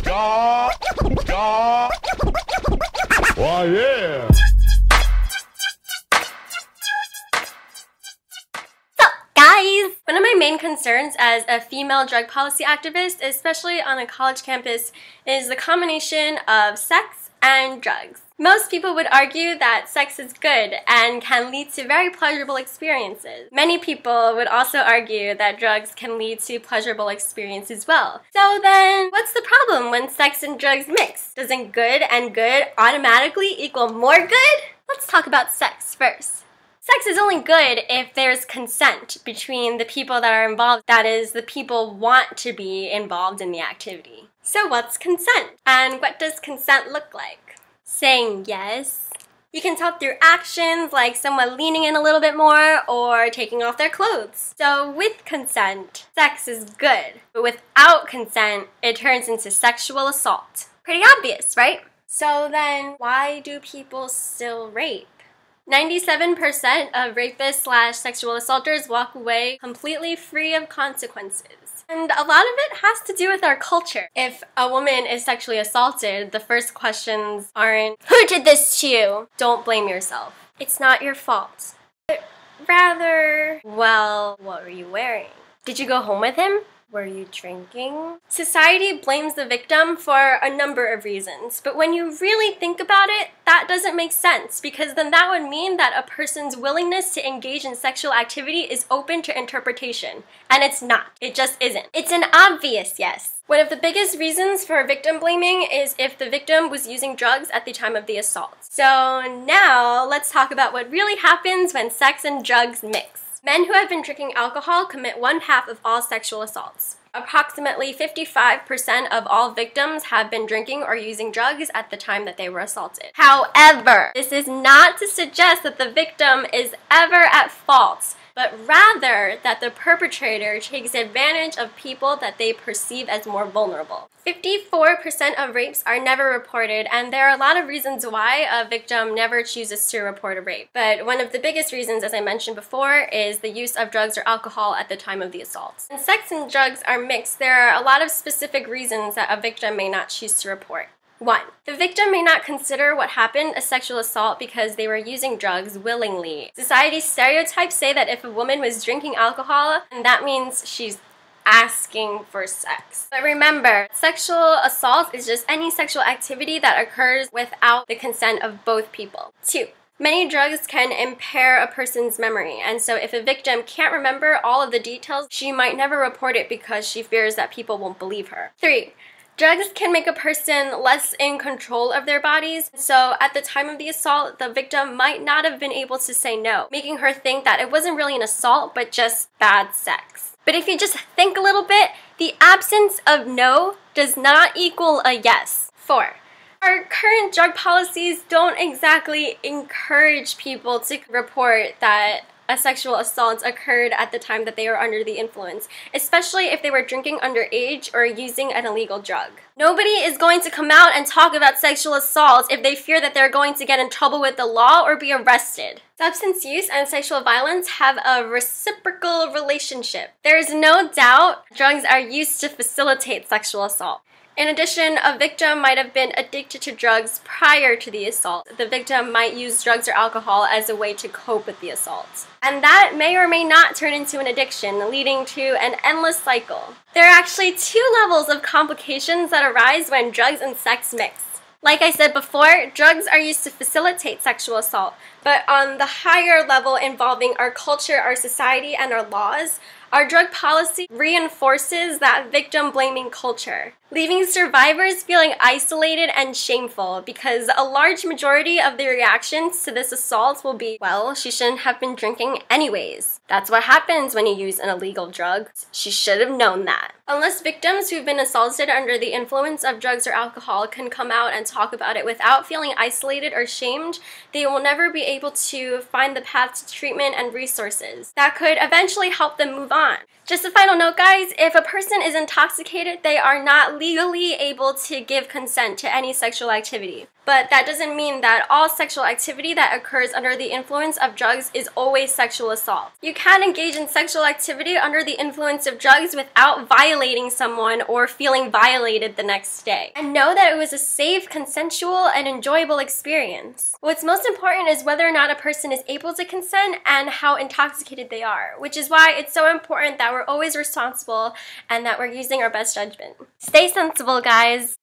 Oh, yeah. Guys! One of my main concerns as a female drug policy activist, especially on a college campus, is the combination of sex and drugs. Most people would argue that sex is good and can lead to very pleasurable experiences. Many people would also argue that drugs can lead to pleasurable experiences as well. So then, what's the problem when sex and drugs mix? Doesn't good and good automatically equal more good? Let's talk about sex first. Sex is only good if there's consent between the people that are involved. That is, the people want to be involved in the activity. So what's consent? And what does consent look like? Saying yes. You can tell through actions like someone leaning in a little bit more or taking off their clothes. So with consent, sex is good. But without consent, it turns into sexual assault. Pretty obvious, right? So then, why do people still rape? 97% of rapists/sexual assaulters walk away completely free of consequences. And a lot of it has to do with our culture. If a woman is sexually assaulted, the first questions aren't, "Who did this to you?" Don't blame yourself. It's not your fault. But rather, well, what were you wearing? Did you go home with him? Were you drinking? Society blames the victim for a number of reasons, but when you really think about it, that doesn't make sense, because then that would mean that a person's willingness to engage in sexual activity is open to interpretation, and it's not. It just isn't. It's an obvious yes. One of the biggest reasons for victim blaming is if the victim was using drugs at the time of the assault. So now, let's talk about what really happens when sex and drugs mix. Men who have been drinking alcohol commit 1/2 of all sexual assaults. Approximately 55% of all victims have been drinking or using drugs at the time that they were assaulted. However, this is not to suggest that the victim is ever at fault, but rather that the perpetrator takes advantage of people that they perceive as more vulnerable. 54% of rapes are never reported, and there are a lot of reasons why a victim never chooses to report a rape. But one of the biggest reasons, as I mentioned before, is the use of drugs or alcohol at the time of the assault. When sex and drugs are mixed, there are a lot of specific reasons that a victim may not choose to report. 1. The victim may not consider what happened a sexual assault because they were using drugs willingly. Society's stereotypes say that if a woman was drinking alcohol, and that means she's asking for sex. But remember, sexual assault is just any sexual activity that occurs without the consent of both people. 2. Many drugs can impair a person's memory, and so if a victim can't remember all of the details, she might never report it because she fears that people won't believe her. 3. Drugs can make a person less in control of their bodies, so at the time of the assault, the victim might not have been able to say no, making her think that it wasn't really an assault, but just bad sex. But if you just think a little bit, the absence of no does not equal a yes. 4. Our current drug policies don't exactly encourage people to report that a sexual assault occurred at the time that they were under the influence, especially if they were drinking underage or using an illegal drug. Nobody is going to come out and talk about sexual assault if they fear that they're going to get in trouble with the law or be arrested. Substance use and sexual violence have a reciprocal relationship. There is no doubt drugs are used to facilitate sexual assault. In addition, a victim might have been addicted to drugs prior to the assault. The victim might use drugs or alcohol as a way to cope with the assault. And that may or may not turn into an addiction, leading to an endless cycle. There are actually 2 levels of complications that arise when drugs and sex mix. Like I said before, drugs are used to facilitate sexual assault, but on the higher level involving our culture, our society, and our laws, our drug policy reinforces that victim-blaming culture, leaving survivors feeling isolated and shameful because a large majority of the reactions to this assault will be, well, she shouldn't have been drinking anyways. That's what happens when you use an illegal drug. She should have known that. Unless victims who've been assaulted under the influence of drugs or alcohol can come out and talk about it without feeling isolated or shamed, they will never be able to find the path to treatment and resources that could eventually help them move on. Just a final note, guys, if a person is intoxicated, they are not legally able to give consent to any sexual activity. But that doesn't mean that all sexual activity that occurs under the influence of drugs is always sexual assault. You can engage in sexual activity under the influence of drugs without violating someone or feeling violated the next day. And know that it was a safe, consensual, and enjoyable experience. What's most important is whether or not a person is able to consent and how intoxicated they are, which is why it's so important that we're always responsible and that we're using our best judgment. Stay sensible, guys!